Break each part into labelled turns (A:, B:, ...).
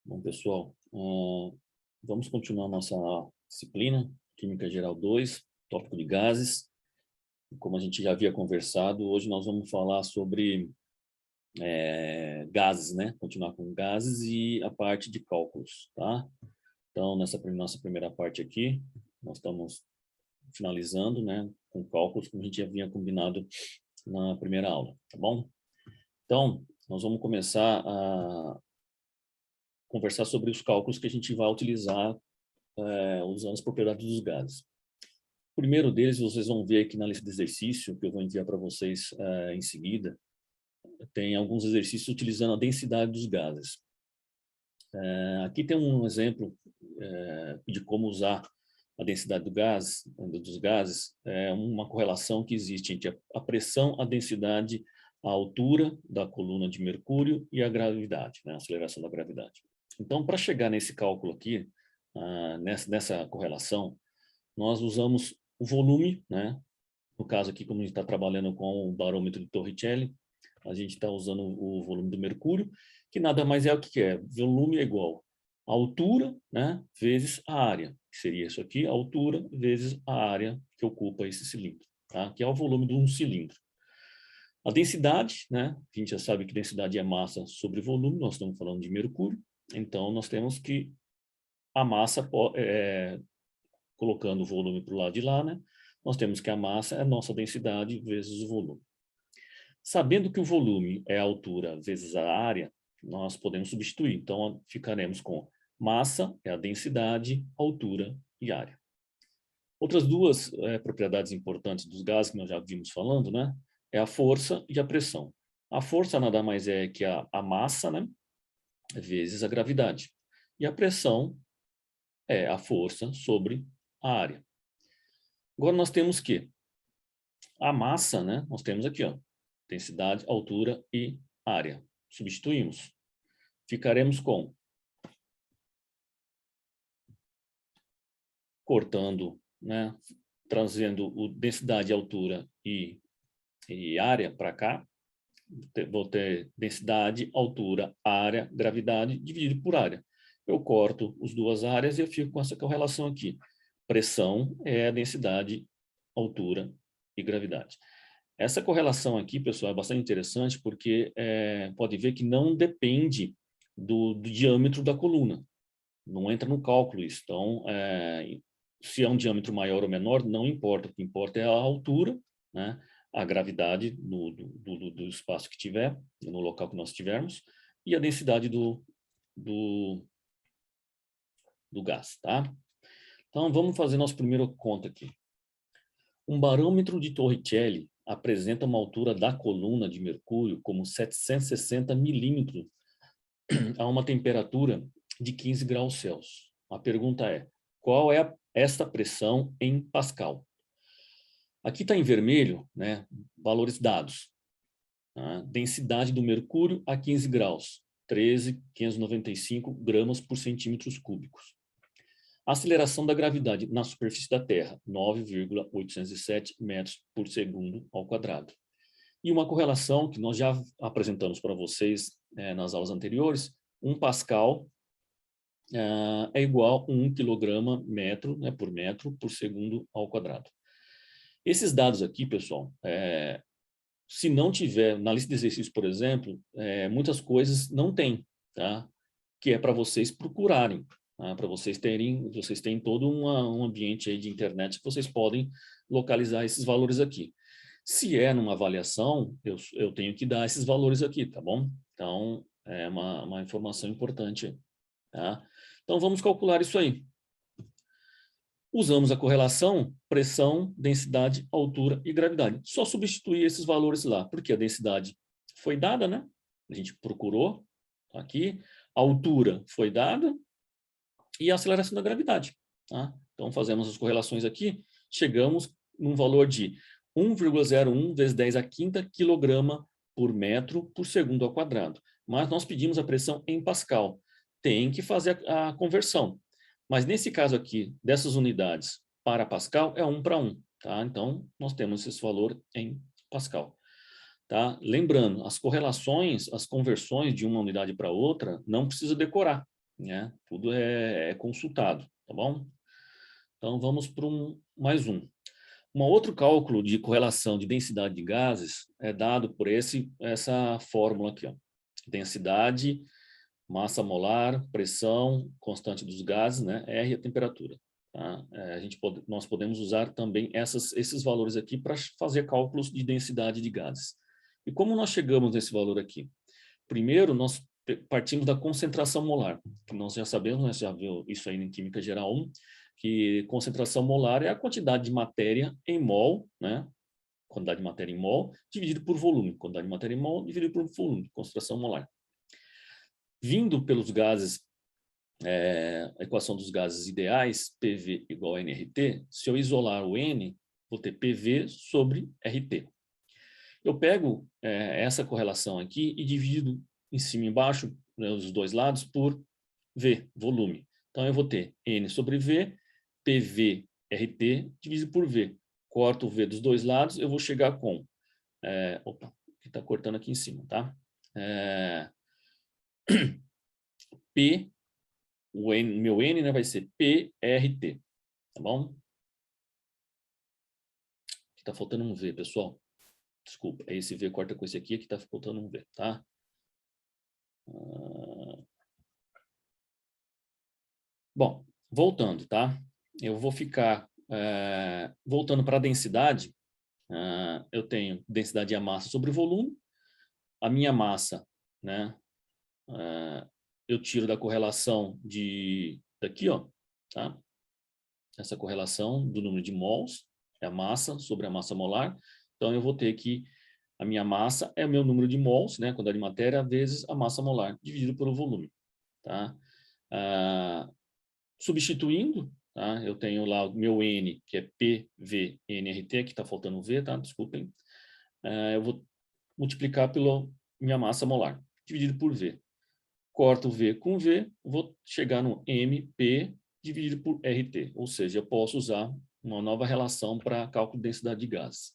A: Bom, pessoal, vamos continuar nossa disciplina, Química Geral 2, tópico de gases. Como a gente já havia conversado, hoje nós vamos falar sobre gases, né? Continuar com gases e a parte de cálculos, tá? Então, nessa nossa primeira parte aqui, nós estamos finalizando, né, com cálculos, como a gente já havia combinado na primeira aula, tá bom? Então, nós vamos começar a conversar sobre os cálculos que a gente vai utilizar usando as propriedades dos gases. O primeiro deles, vocês vão ver aqui na lista de exercício, que eu vou enviar para vocês em seguida, tem alguns exercícios utilizando a densidade dos gases. Aqui tem um exemplo de como usar a densidade dos gases, uma correlação que existe entre a pressão, a densidade, a altura da coluna de mercúrio e a gravidade, né, a aceleração da gravidade. Então, para chegar nesse cálculo aqui, nessa correlação, nós usamos o volume, né? No caso aqui, como a gente está trabalhando com o barômetro de Torricelli, a gente está usando o volume do mercúrio, que nada mais é o que é. Volume é igual a altura, né, vezes a área, que seria isso aqui, a altura vezes a área que ocupa esse cilindro, tá? Que é o volume de um cilindro. A densidade, né, a gente já sabe que densidade é massa sobre volume, nós estamos falando de mercúrio, então nós temos que a massa, colocando o volume para o lado de lá, né, nós temos que a massa é a nossa densidade vezes o volume. Sabendo que o volume é a altura vezes a área, nós podemos substituir. Então, ficaremos com massa é a densidade, altura e área. Outras duas propriedades importantes dos gases que nós já vimos falando, né, é a força e a pressão. A força nada mais é que a massa, né, vezes a gravidade. E a pressão é a força sobre a área. Agora nós temos que a massa, né, nós temos aqui, ó, densidade, altura e área. Substituímos. Ficaremos com cortando, né, trazendo o densidade, altura e área para cá. Vou ter densidade, altura, área, gravidade, dividido por área. Eu corto as duas áreas e eu fico com essa correlação aqui. Pressão é a densidade, altura e gravidade. Essa correlação aqui, pessoal, é bastante interessante porque pode ver que não depende do diâmetro da coluna. Não entra no cálculo isso. Então, se é um diâmetro maior ou menor, não importa. O que importa é a altura, né? A gravidade do espaço que tiver, no local que nós estivermos, e a densidade do gás, tá? Então, vamos fazer nosso primeiro conta aqui. Um barômetro de Torricelli apresenta uma altura da coluna de mercúrio como 760 milímetros a uma temperatura de 15 graus Celsius. A pergunta é, qual é esta pressão em Pascal? Aqui está em vermelho, né, valores dados. Tá? Densidade do mercúrio a 15 graus, 13.595 gramas por centímetros cúbicos. Aceleração da gravidade na superfície da Terra, 9,807 metros por segundo ao quadrado. E uma correlação que nós já apresentamos para vocês nas aulas anteriores, 1 Pascal é igual a 1 quilograma por metro por segundo ao quadrado. Esses dados aqui, pessoal, se não tiver, na lista de exercícios, por exemplo, muitas coisas não tem, tá? Que é para vocês procurarem. Para vocês têm todo um ambiente aí de internet que vocês podem localizar esses valores aqui. Se é numa avaliação, eu tenho que dar esses valores aqui, tá bom? Então, é uma informação importante, tá? Então, vamos calcular isso aí. Usamos a correlação pressão, densidade, altura e gravidade. Só substituir esses valores lá, porque a densidade foi dada, né? A gente procurou aqui. A altura foi dada, e a aceleração da gravidade. Tá? Então, fazemos as correlações aqui, chegamos num valor de 1,01 vezes 10 a quinta quilograma por metro por segundo ao quadrado. Mas nós pedimos a pressão em Pascal. Tem que fazer a conversão. Mas nesse caso aqui, dessas unidades para Pascal, é 1 para 1. Tá? Então, nós temos esse valor em Pascal. Tá? Lembrando, as correlações, as conversões de uma unidade para outra, não precisa decorar. né? Tudo é consultado, tá bom? Então, vamos para mais um. Um outro cálculo de correlação de densidade de gases é dado por essa fórmula aqui, ó. Densidade, massa molar, pressão, constante dos gases, né? R a temperatura. Tá? Nós podemos usar também esses valores aqui para fazer cálculos de densidade de gases. E como nós chegamos nesse valor aqui? Primeiro, nós partimos da concentração molar, que nós já sabemos, né, já viu isso aí em Química Geral 1, que concentração molar é a quantidade de matéria em mol, né? Quantidade de matéria em mol, dividido por volume. Quantidade de matéria em mol, dividido por volume, concentração molar. Vindo pelos gases, a equação dos gases ideais, PV igual a nRT, se eu isolar o N, vou ter PV sobre RT. Eu pego essa correlação aqui e divido em cima e embaixo, né, os dois lados, por V, volume. Então, eu vou ter N sobre V, PV, RT, dividido por V. Corto o V dos dois lados, eu vou chegar com... opa, que está cortando aqui em cima, tá? P, meu N, né, vai ser PRT, tá bom? Está faltando um V, pessoal. Desculpa, esse V corta com esse aqui está faltando um V, tá? Bom, voltando, tá? Eu vou ficar voltando para a densidade. Eu tenho densidade de massa sobre volume. A minha massa, né? Eu tiro da correlação daqui, ó, tá? Essa correlação do número de mols é a massa sobre a massa molar. Então eu vou ter que a minha massa é o meu número de mols, né? Quantidade de matéria vezes a massa molar dividido pelo volume, tá? Substituindo, tá? Eu tenho lá o meu N, que é PVNRT, que está faltando V, tá? Desculpem. Eu vou multiplicar pela minha massa molar, dividido por V. Corto V com V, vou chegar no MP dividido por RT, ou seja, eu posso usar uma nova relação para cálculo de densidade de gases.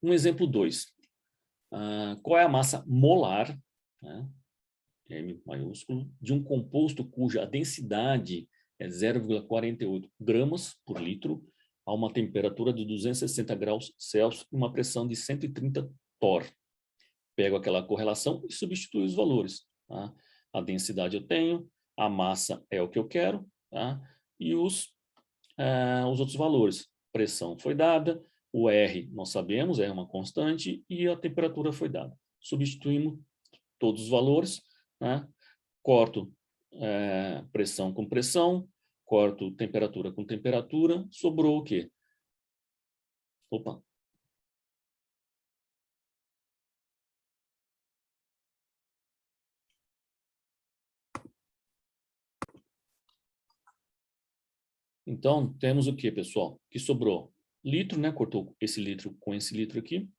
A: Um exemplo 2. Qual é a massa molar, né? M maiúsculo, de um composto cuja densidade é 0,48 gramas por litro a uma temperatura de 260 graus Celsius e uma pressão de 130 torr. Pego aquela correlação e substituo os valores. Tá? A densidade eu tenho, a massa é o que eu quero, tá? E os outros valores. Pressão foi dada, o R nós sabemos, é uma constante, e a temperatura foi dada. Substituímos todos os valores, né? Corto pressão com pressão, corto temperatura com temperatura, sobrou o quê? Opa. Então, temos o quê, pessoal? Que sobrou litro, né? Cortou esse litro com esse litro aqui.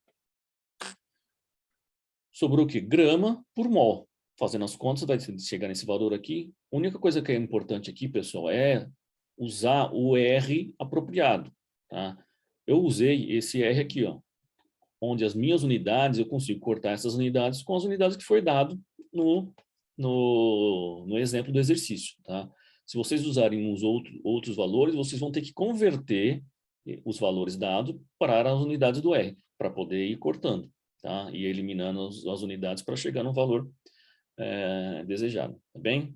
A: Sobrou o quê? Grama por mol. Fazendo as contas, vai chegar nesse valor aqui. A única coisa que é importante aqui, pessoal, é usar o R apropriado, tá? Eu usei esse R aqui, ó, onde as minhas unidades, eu consigo cortar essas unidades com as unidades que foi dado no exemplo do exercício, tá? Se vocês usarem outros valores, vocês vão ter que converter os valores dados para as unidades do R, para poder ir cortando, tá? E eliminando as unidades para chegar no valor desejado, tá bem?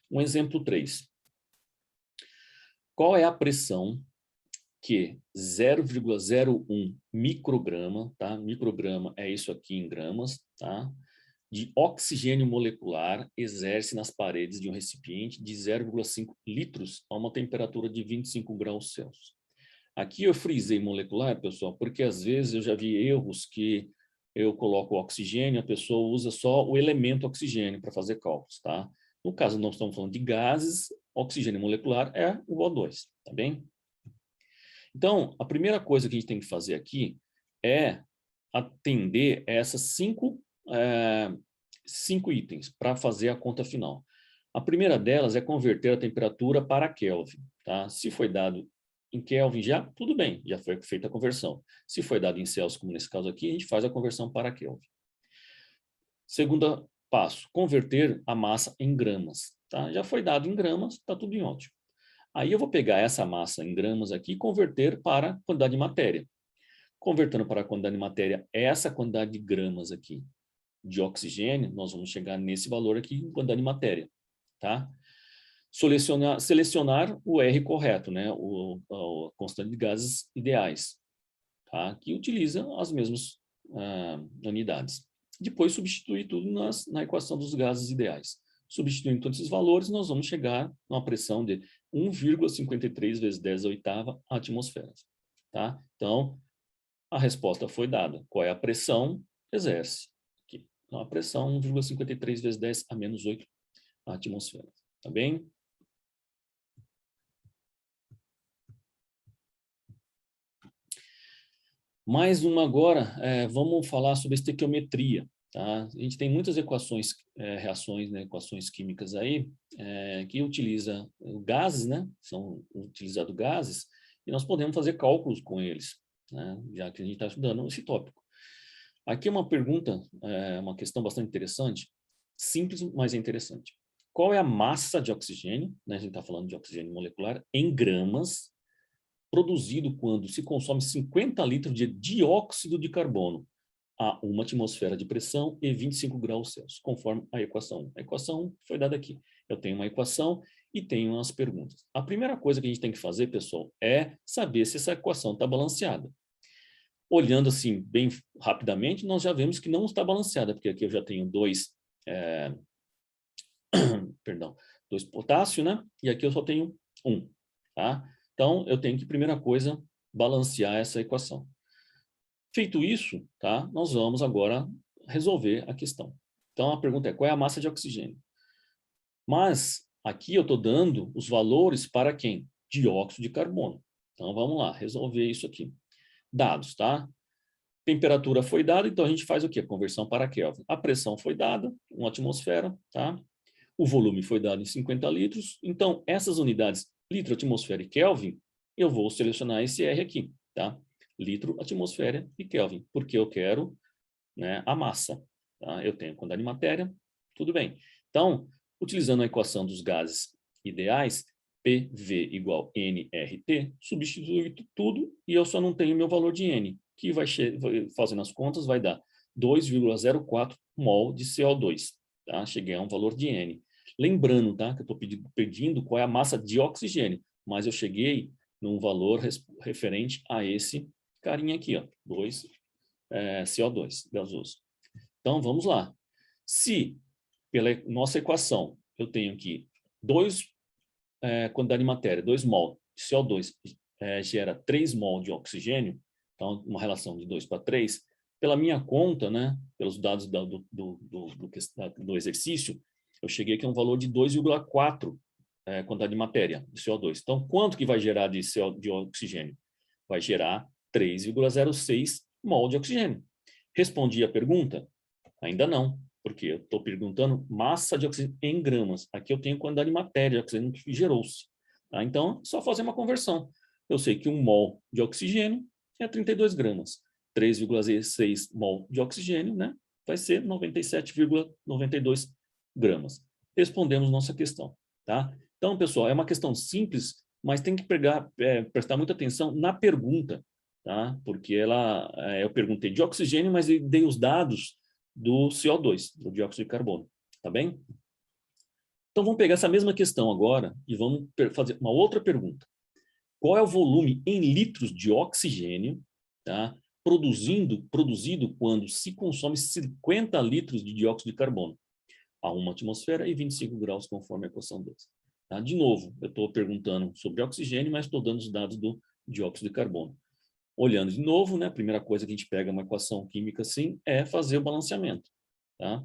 A: Um exemplo 3. Qual é a pressão que 0,01 micrograma, tá? Micrograma é isso aqui em gramas, tá? De oxigênio molecular exerce nas paredes de um recipiente de 0,5 litros a uma temperatura de 25 graus Celsius. Aqui eu frisei molecular, pessoal, porque às vezes eu já vi erros que eu coloco oxigênio, a pessoa usa só o elemento oxigênio para fazer cálculos, tá? No caso, nós estamos falando de gases, oxigênio molecular é o O2, tá bem? Então, a primeira coisa que a gente tem que fazer aqui é atender essas cinco itens para fazer a conta final. A primeira delas é converter a temperatura para Kelvin, tá? Se foi dado em Kelvin já, tudo bem, já foi feita a conversão. Se foi dado em Celsius, como nesse caso aqui, a gente faz a conversão para Kelvin. Segundo passo, converter a massa em gramas. Tá? Já foi dado em gramas, está tudo em ótimo. Aí eu vou pegar essa massa em gramas aqui e converter para a quantidade de matéria. Convertendo para a quantidade de matéria, essa quantidade de gramas aqui de oxigênio, nós vamos chegar nesse valor aqui em quantidade de matéria. Tá? Selecionar o R correto, né? A constante de gases ideais, tá? Que utiliza as mesmas unidades. Depois substituir tudo na equação dos gases ideais. Substituindo todos esses valores, nós vamos chegar numa pressão de 1,53 vezes 10 a oitava atmosferas. Tá? Então, a resposta foi dada. Qual é a pressão? Exerce. Aqui. Então, a pressão 1,53 vezes 10 a menos 8 atmosferas. Tá bem? Mais uma agora, vamos falar sobre estequiometria. Tá? A gente tem muitas equações, reações, né, equações químicas aí, que utiliza gases, né? São utilizados gases, e nós podemos fazer cálculos com eles, né? Já que a gente está estudando esse tópico. Aqui é uma pergunta, uma questão bastante interessante, simples, mas é interessante. Qual é a massa de oxigênio, né? A gente está falando de oxigênio molecular, em gramas, produzido quando se consome 50 litros de dióxido de carbono a 1 atmosfera de pressão e 25 graus Celsius, conforme a equação 1. A equação 1 foi dada aqui. Eu tenho uma equação e tenho umas perguntas. A primeira coisa que a gente tem que fazer, pessoal, é saber se essa equação está balanceada. Olhando assim, bem rapidamente, nós já vemos que não está balanceada, porque aqui eu já tenho dois potássio, né? E aqui eu só tenho 1, tá? Então, eu tenho que, primeira coisa, balancear essa equação. Feito isso, tá? Nós vamos agora resolver a questão. Então, a pergunta é, qual é a massa de oxigênio? Mas, aqui eu estou dando os valores para quem? Dióxido de carbono. Então, vamos lá, resolver isso aqui. Dados, tá? Temperatura foi dada, então a gente faz o quê? Conversão para Kelvin. A pressão foi dada, 1 atmosfera, tá? O volume foi dado em 50 litros. Então, essas unidades, litro, atmosfera e Kelvin, eu vou selecionar esse R aqui, tá? Litro, atmosfera e Kelvin, porque eu quero, né, a massa. Tá? Eu tenho quantidade de matéria, tudo bem. Então, utilizando a equação dos gases ideais, PV igual nRT, substitui tudo e eu só não tenho meu valor de N, que vai fazendo as contas, vai dar 2,04 mol de CO2. Tá? Cheguei a um valor de N. Lembrando, tá, que eu estou pedindo qual é a massa de oxigênio, mas eu cheguei num valor referente a esse carinha aqui, ó, CO2 gasoso. Então, vamos lá. Se, pela nossa equação, eu tenho aqui quantidade de matéria, 2 mol de CO2 gera 3 mol de oxigênio, então, uma relação de 2 para 3, pela minha conta, né, pelos dados do exercício, eu cheguei aqui a um valor de 2,4 quantidade de matéria, de CO2. Então, quanto que vai gerar de oxigênio? Vai gerar 3,06 mol de oxigênio. Respondi a pergunta? Ainda não, porque eu estou perguntando massa de oxigênio em gramas. Aqui eu tenho quantidade de matéria de oxigênio que gerou-se. Tá? Então, só fazer uma conversão. Eu sei que 1 mol de oxigênio é 32 gramas. 3,6 mol de oxigênio, né, vai ser 97,92 gramas. Respondemos nossa questão. Tá? Então, pessoal, é uma questão simples, mas tem que prestar muita atenção na pergunta. Tá? Porque eu perguntei de oxigênio, mas eu dei os dados do CO2, do dióxido de carbono, tá bem? Então, vamos pegar essa mesma questão agora e vamos fazer uma outra pergunta. Qual é o volume em litros de oxigênio, tá, produzido quando se consome 50 litros de dióxido de carbono a 1 atmosfera e 25 graus, conforme a equação 2? Tá? De novo, eu estou perguntando sobre oxigênio, mas estou dando os dados do dióxido de carbono. Olhando de novo, né, a primeira coisa que a gente pega uma equação química assim é fazer o balanceamento. Tá?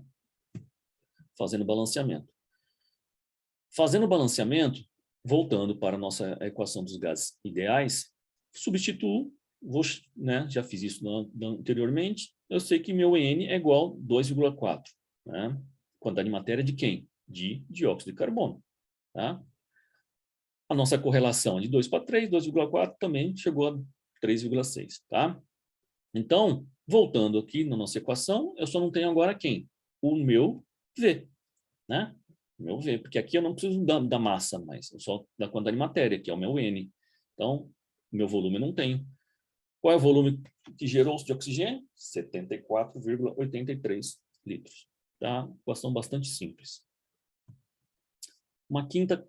A: Fazendo balanceamento. Fazendo o balanceamento, voltando para a nossa equação dos gases ideais, substituo, né, já fiz isso anteriormente, eu sei que meu N é igual a 2,4. Né? Quantidade de matéria de quem? De dióxido de carbono. Tá? A nossa correlação é de 2 para 3, 2,4 também chegou a 3,6, tá? Então, voltando aqui na nossa equação, eu só não tenho agora quem? O meu V, né? O meu V, porque aqui eu não preciso da massa mais, eu só da quantidade de matéria, que é o meu N. Então, meu volume eu não tenho. Qual é o volume que gerou de oxigênio? 74,83 litros. Tá? Equação bastante simples. Uma quinto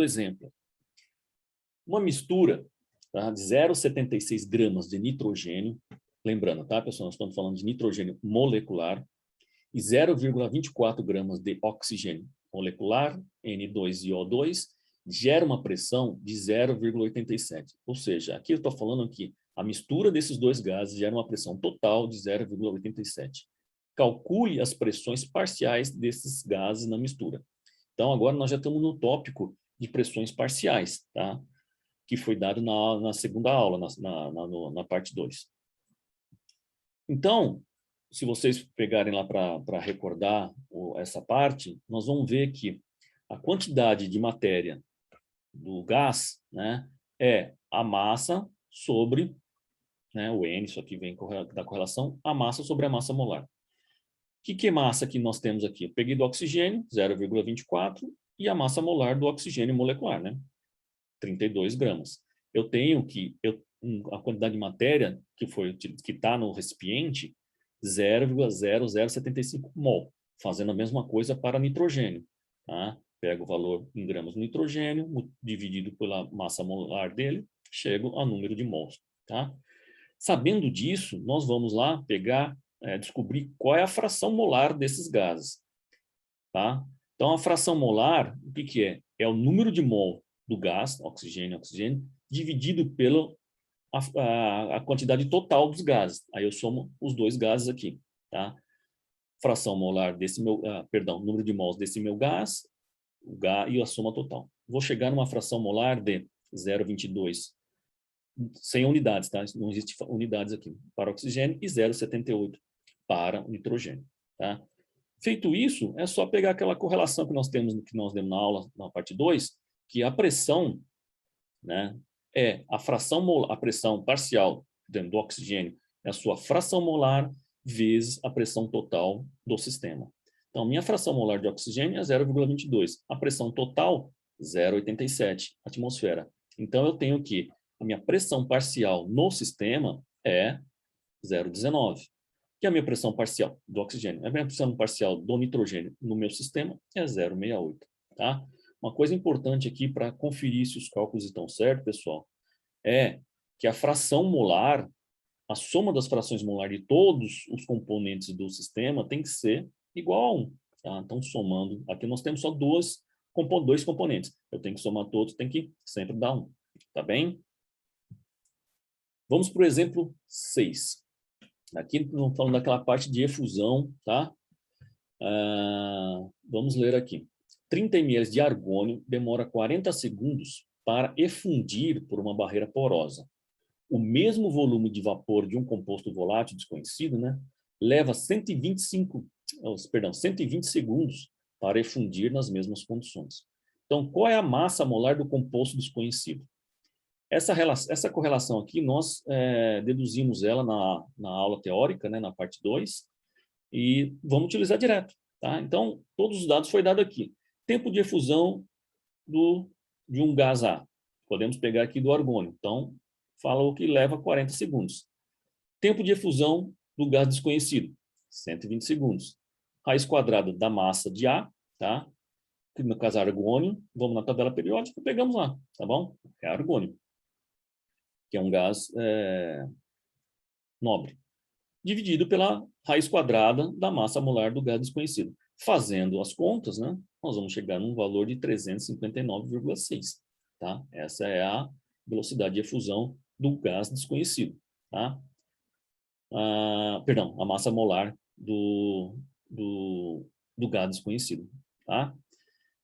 A: exemplo. Uma mistura, tá, de 0,76 gramas de nitrogênio, lembrando, tá, pessoal, nós estamos falando de nitrogênio molecular, e 0,24 gramas de oxigênio molecular, N2 e O2, gera uma pressão de 0,87. Ou seja, aqui eu estou falando que a mistura desses dois gases gera uma pressão total de 0,87. Calcule as pressões parciais desses gases na mistura. Então, agora nós já estamos no tópico de pressões parciais, tá? Que foi dado na segunda aula, na parte 2. Então, se vocês pegarem lá para recordar essa parte, nós vamos ver que a quantidade de matéria do gás, né, é a massa sobre, né, o N, isso aqui vem da correlação, a massa sobre a massa molar. Que massa que nós temos aqui? Eu peguei do oxigênio, 0,24, e a massa molar do oxigênio molecular, né? 32 gramas. Eu tenho que, a quantidade de matéria que está no recipiente, 0,0075 mol, fazendo a mesma coisa para nitrogênio. Tá? Pego o valor em gramas de nitrogênio, dividido pela massa molar dele, chego ao número de mols. Tá? Sabendo disso, nós vamos lá pegar, descobrir qual é a fração molar desses gases. Tá? Então, a fração molar, o que é? É o número de mol do gás, oxigênio, dividido pela a quantidade total dos gases. Aí eu somo os dois gases aqui, tá? Fração molar desse meu, número de mols desse meu gás, e a soma total. Vou chegar numa fração molar de 0,22, sem unidades, tá? Não existe unidades aqui para oxigênio, e 0,78 para o nitrogênio, tá? Feito isso, é só pegar aquela correlação que nós demos na aula, na parte 2, que a pressão, né, é a pressão parcial dentro do oxigênio é a sua fração molar vezes a pressão total do sistema. Então, minha fração molar de oxigênio é 0,22. A pressão total, 0,87 atmosfera. Então, eu tenho que a minha pressão parcial no sistema é 0,19. Que é a minha pressão parcial do oxigênio. A minha pressão parcial do nitrogênio no meu sistema é 0,68. Tá? Uma coisa importante aqui para conferir se os cálculos estão certos, pessoal, é que a fração molar, a soma das frações molar de todos os componentes do sistema tem que ser igual a 1. Tá? Então, somando, aqui nós temos só dois componentes. Eu tenho que somar todos, tem que sempre dar 1. Tá bem? Vamos para o exemplo 6. Aqui estamos falando daquela parte de efusão, tá? Vamos ler aqui. 30 ml de argônio demora 40 segundos para efundir por uma barreira porosa. O mesmo volume de vapor de um composto volátil desconhecido, né, leva 120 segundos para efundir nas mesmas condições. Então, qual é a massa molar do composto desconhecido? Essa correlação aqui, nós deduzimos ela na aula teórica, né, na parte 2, e vamos utilizar direto. Tá? Então, todos os dados foi dado aqui. Tempo de efusão de um gás A. Podemos pegar aqui do argônio. Então, fala o que leva 40 segundos. Tempo de efusão do gás desconhecido, 120 segundos. Raiz quadrada da massa de A, tá? Que no caso é argônio, vamos na tabela periódica e pegamos lá, tá bom? É argônio, que é um gás nobre, dividido pela raiz quadrada da massa molar do gás desconhecido. Fazendo as contas, né, nós vamos chegar num valor de 359,6. Tá? Essa é a velocidade de efusão do gás desconhecido. Tá? Perdão, a massa molar do gás desconhecido. Tá?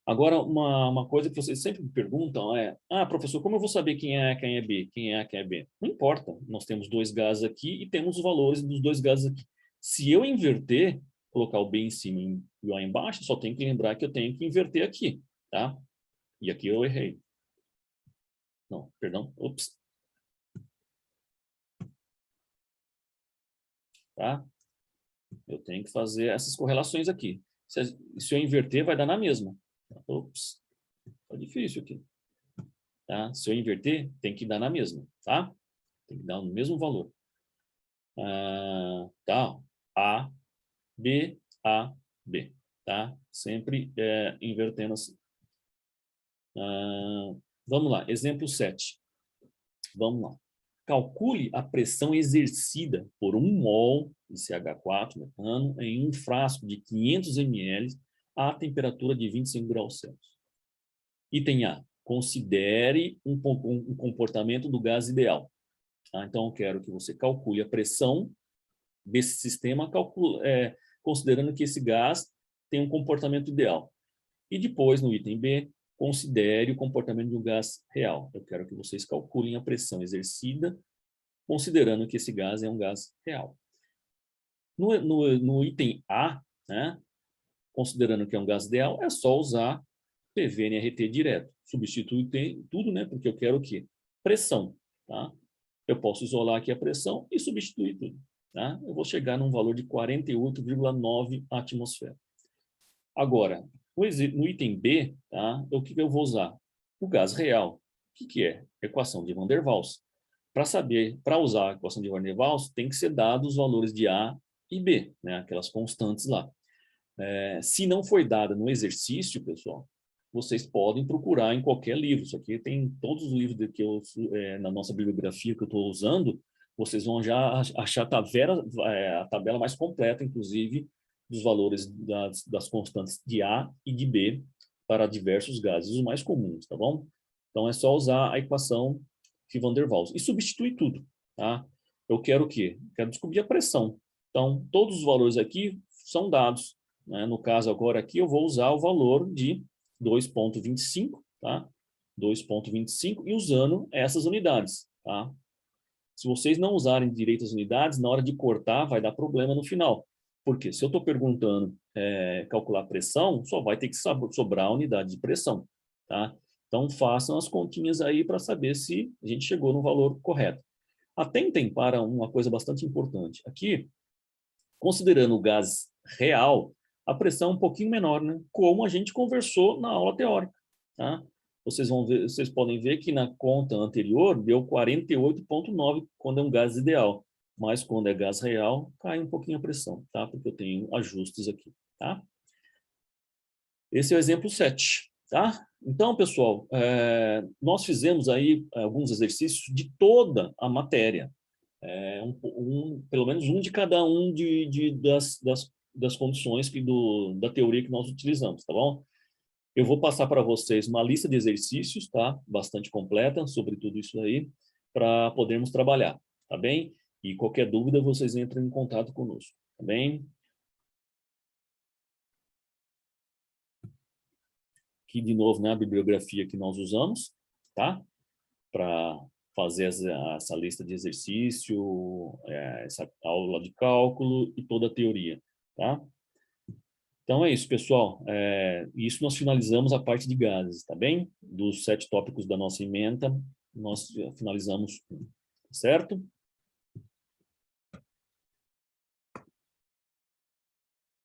A: Agora, uma coisa que vocês sempre me perguntam é: professor, como eu vou saber quem é B? Quem é B? Não importa, nós temos dois gases aqui e temos os valores dos dois gases aqui. Se eu inverter, colocar o B em cima e o A embaixo, só tenho que lembrar que eu tenho que inverter aqui. tá? E aqui eu errei. Não, perdão, ops. Tá? Eu tenho que fazer essas correlações aqui. Se eu inverter, vai dar na mesma. Ops, tá difícil aqui. Tá? Se eu inverter, tem que dar na mesma, tá? Tem que dar no mesmo valor. Tá? A, B, A, B. Tá? Sempre invertendo assim. Vamos lá, exemplo 7. Vamos lá. Calcule a pressão exercida por 1 mol de CH4 metano em um frasco de 500 ml a temperatura de 25 graus Celsius. Item A. Considere um comportamento do gás ideal. Tá? Então, eu quero que você calcule a pressão desse sistema, considerando que esse gás tem um comportamento ideal. E depois, no item B, considere o comportamento do gás real. Eu quero que vocês calculem a pressão exercida, considerando que esse gás é um gás real. No item A, né, considerando que é um gás ideal, é só usar PV-NRT direto. Substitui tudo, né, porque eu quero o quê? Pressão. Tá? Eu posso isolar aqui a pressão e substituir tudo. Tá? Eu vou chegar num valor de 48,9 atmosfera. Agora, no item B, tá, o que eu vou usar? O gás real. O que é? Equação de Van der Waals. Para usar a equação de Van der Waals, tem que ser dados os valores de A e B, né, aquelas constantes lá. Se não foi dada no exercício, pessoal, vocês podem procurar em qualquer livro. Isso aqui tem todos os livros na nossa bibliografia que eu estou usando, vocês vão já achar a tabela mais completa, inclusive, dos valores das constantes de A e de B para diversos gases, os mais comuns, tá bom? Então, é só usar a equação de Van der Waals e substituir tudo, tá? Eu quero o quê? Quero descobrir a pressão. Então, todos os valores aqui são dados, né? No caso, agora aqui, eu vou usar o valor de 2,25, tá? 2,25 e usando essas unidades, tá? Se vocês não usarem direito as unidades, na hora de cortar vai dar problema no final. Porque se eu estou perguntando calcular pressão, só vai ter que sobrar a unidade de pressão, tá? Então façam as continhas aí para saber se a gente chegou no valor correto. Atentem para uma coisa bastante importante. Aqui, considerando o gás real, a pressão é um pouquinho menor, né? Como a gente conversou na aula teórica, tá? Vocês podem ver que na conta anterior deu 48,9 quando é um gás ideal, mas quando é gás real, cai um pouquinho a pressão, tá? Porque eu tenho ajustes aqui, tá? Esse é o exemplo 7, tá? Então, pessoal, nós fizemos aí alguns exercícios de toda a matéria, pelo menos um de cada um das condições da teoria que nós utilizamos, tá bom? Eu vou passar para vocês uma lista de exercícios, tá? Bastante completa sobre tudo isso aí, para podermos trabalhar, tá bem? E qualquer dúvida, vocês entram em contato conosco, tá bem? Aqui, de novo, né, a bibliografia que nós usamos, tá? Para fazer essa lista de exercício, essa aula de cálculo e toda a teoria, tá? Então é isso, pessoal. Isso nós finalizamos a parte de gases, tá bem? Dos 7 tópicos da nossa ementa, nós finalizamos, certo?